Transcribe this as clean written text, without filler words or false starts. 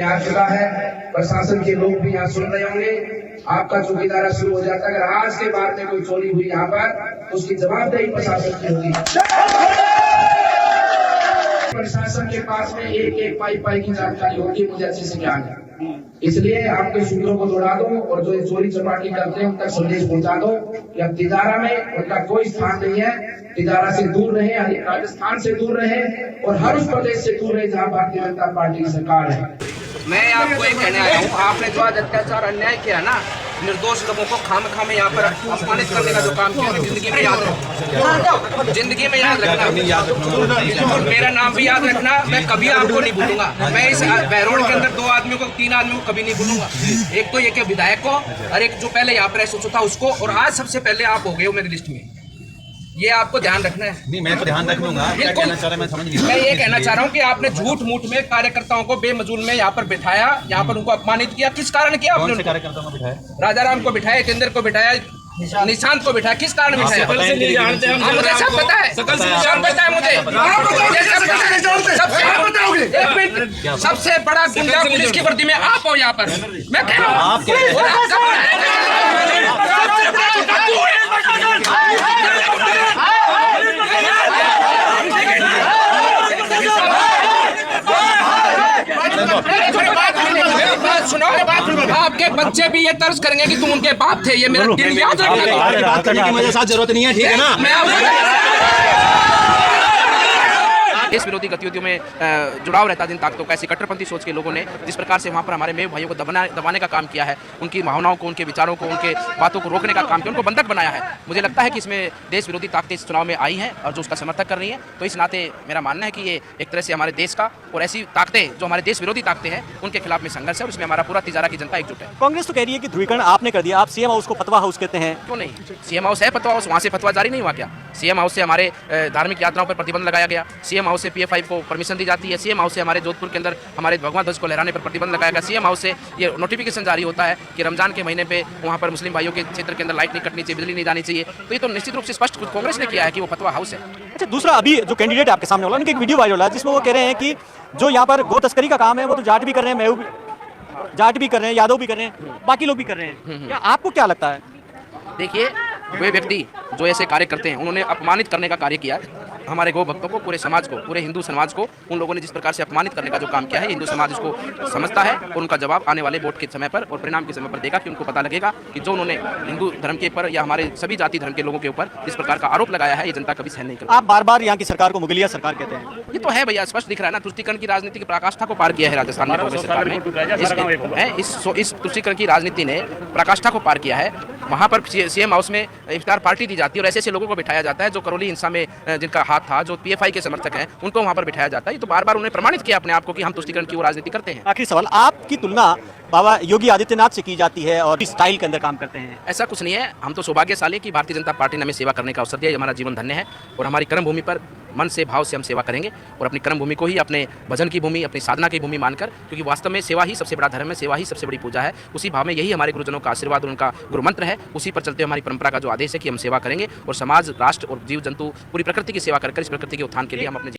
आ चुका है। प्रशासन के लोग भी यहाँ सुन रहे होंगे। आपका चौकीदारा शुरू हो जाता है। अगर आज के बाद में कोई चोरी हुई यहाँ पर, उसकी जवाबदेही प्रशासन की होगी। प्रशासन के पास में एक एक पाई की जानकारी होगी, मुझे अच्छे से ज्ञान है। इसलिए आपके सूत्रों को दौड़ा दो और जो चोरी चपाटी करते हैं उन तक संदेश पहुंचा दो कि अब तिजारा में उनका कोई स्थान नहीं है। तिजारा से दूर रहे, राजस्थान से दूर रहे और हर उस प्रदेश से दूर रहे जहाँ भारतीय जनता पार्टी की सरकार है। मैं आपको ये कहने आया हूँ, आपने जो आज अत्याचार अन्याय किया ना, निर्दोष लोगों को खाम में यहाँ पर अपमानित करने का जो काम किया, जिंदगी में याद रखना, जिंदगी में याद रखना। मेरा नाम भी याद रखना, मैं कभी आपको नहीं भूलूंगा। मैं इस बहरोड के अंदर 2 आदमियों को 3 आदमियों को कभी नहीं भूलूंगा। एक तो ये कि विधायक को और एक जो पहले यहाँ पर एसओ था उसको, और आज सबसे पहले आप हो गए हो मेरी लिस्ट में। ये आपको ध्यान रखना है। नहीं, मैं तो ध्यान रख लूंगा। क्या कहना चाह रहे हैं मैं समझ नहीं। मैं ये कहना चाह रहा हूँ कि आपने झूठ मूठ में कार्यकर्ताओं को बेमजूल में यहाँ पर बिठाया, यहाँ पर उनको अपमानित किया। किस कारण किया आपने? कौन से कार्यकर्ताओं को बिठाया? राजाराम को बिठाया, केंद्र को बिठाया, निशांत को बिठाया। किस कारण बिठाया? मुझे सब पता है, सब पता है मुझे। सबसे बड़ा गुंडा पुलिस की वर्दी में आप हो यहाँ पर। मैं कह रहा हूँ सुनो, आपके बच्चे भी ये तर्ज करेंगे कि तुम उनके बाप थे। ये मेरा दिल याद रखना। मेरे साथ जरूरत नहीं है, ठीक है ना? देश विरोधी गतिविधियों में जुड़ाव रहता जिन ताकतों का, ऐसी कट्टरपंथी सोच के लोगों ने जिस प्रकार से वहाँ पर हमारे मेव भाइयों को दबाने का काम किया है, उनकी भावनाओं को, उनके विचारों को, उनके बातों को रोकने का काम किया, उनको बंधक बनाया है। मुझे लगता है कि इसमें देश विरोधी ताकतें इस चुनाव में आई हैं और जो उसका समर्थन कर रही हैं। तो इस नाते मेरा मानना है कि ये एक तरह से हमारे देश का और ऐसी ताकतें जो हमारे देश विरोधी ताकतें हैं उनके खिलाफ में संघर्ष है, और इसमें हमारा पूरा तिजारा की जनता एकजुट है। कांग्रेस तो कह रही है कि ध्रुवीकरण आपने कर दिया, आप सीएम हाउस को फतवा हाउस कहते हैं। क्यों नहीं? सीएम हाउस है फतवा हाउस, वहाँ से फतवा जारी नहीं हुआ क्या? सीएम हाउस से हमारे धार्मिक यात्राओं पर प्रतिबंध लगाया गया, सीएम हाउस से PF5 को परमिशन दी जाती है, सीएम हाउस से हमारे जोधपुर के अंदर हमारे भगवा ध्वज को लहराने पर प्रतिबंध लगाया गया, सीएम हाउस से ये नोटिफिकेशन जारी होता है कि रमजान के महीने पे वहाँ पर मुस्लिम भाइयों के क्षेत्र के अंदर लाइट नहीं कटनी चाहिए, बिजली नहीं जानी चाहिए। तो ये तो निश्चित रूप से स्पष्ट कांग्रेस ने किया है कि वो फतवा हाउस है। अच्छा, दूसरा अभी जो कैंडिडेट आपके सामने वाला, उनकी एक वीडियो वायरल है जिसमें वो कह रहे हैं कि जो यहाँ पर गो तस्करी का काम है वो तो जाट भी कर रहे हैं, मेहू भी, जाट भी कर रहे हैं, यादव भी कर रहे हैं, बाकी लोग भी कर रहे हैं। क्या आपको क्या लगता है? देखिए, वे व्यक्ति जो ऐसे कार्य करते हैं उन्होंने अपमानित करने का कार्य किया है हमारे गौ भक्तों को, पूरे समाज को, पूरे हिंदू समाज को। उन लोगों ने जिस प्रकार से अपमानित करने का जो काम किया है, हिंदू समाज उसको समझता है और उनका जवाब आने वाले वोट के समय पर और परिणाम के समय पर देगा कि उनको पता लगेगा कि जो उन्होंने हिंदू धर्म के ऊपर या हमारे सभी जाति धर्म के लोगों के ऊपर जिस प्रकार का आरोप लगाया है, ये जनता कभी सहन नहीं करती। आप बार बार यहाँ की सरकार को मुगलिया सरकार कहते हैं। ये तो है भैया, स्पष्ट दिख रहा है ना। तुष्टीकरण की राजनीति की पराकाष्ठा को पार किया है राजस्थान में कांग्रेस सरकार ने। इस तुष्टीकरण की राजनीति ने पराकाष्ठा को पार किया है। वहाँ पर सीएम हाउस में इफ्तार पार्टी दी जाती है और ऐसे ऐसे लोगों को बिठाया जाता है जो करौली हिंसा में जिनका हाथ था, जो PF5 के समर्थक हैं, उनको वहाँ पर बिठाया जाता है। ये तो बार बार उन्हें प्रमाणित किया अपने आप को कि हम तुष्टीकरण की वो राजनीति करते हैं। आखिरी सवाल, आपकी तुलना बाबा योगी आदित्यनाथ से की जाती है और इस स्टाइल के अंदर काम करते हैं। ऐसा कुछ नहीं है। हम तो सौभाग्यशाली कि भारतीय जनता पार्टी ने हमें सेवा करने का अवसर दिया। हमारा जीवन धन्य है और हमारी कर्म भूमि पर मन से भाव से हम सेवा करेंगे और अपनी कर्म भूमि को ही अपने भजन की भूमि, अपनी साधना की भूमि मानकर, क्योंकि वास्तव में सेवा ही सबसे बड़ा धर्म है, सेवा ही सबसे बड़ी पूजा है। उसी भाव में यही हमारे गुरुजनों का आशीर्वाद और उनका गुरु मंत्र है। उसी पर चलते हमारी परंपरा का जो आदेश है कि हम सेवा करेंगे और समाज, राष्ट्र और जीव जंतु, पूरी प्रकृति की सेवा कर इस प्रकृति के उत्थान के लिए हम अपने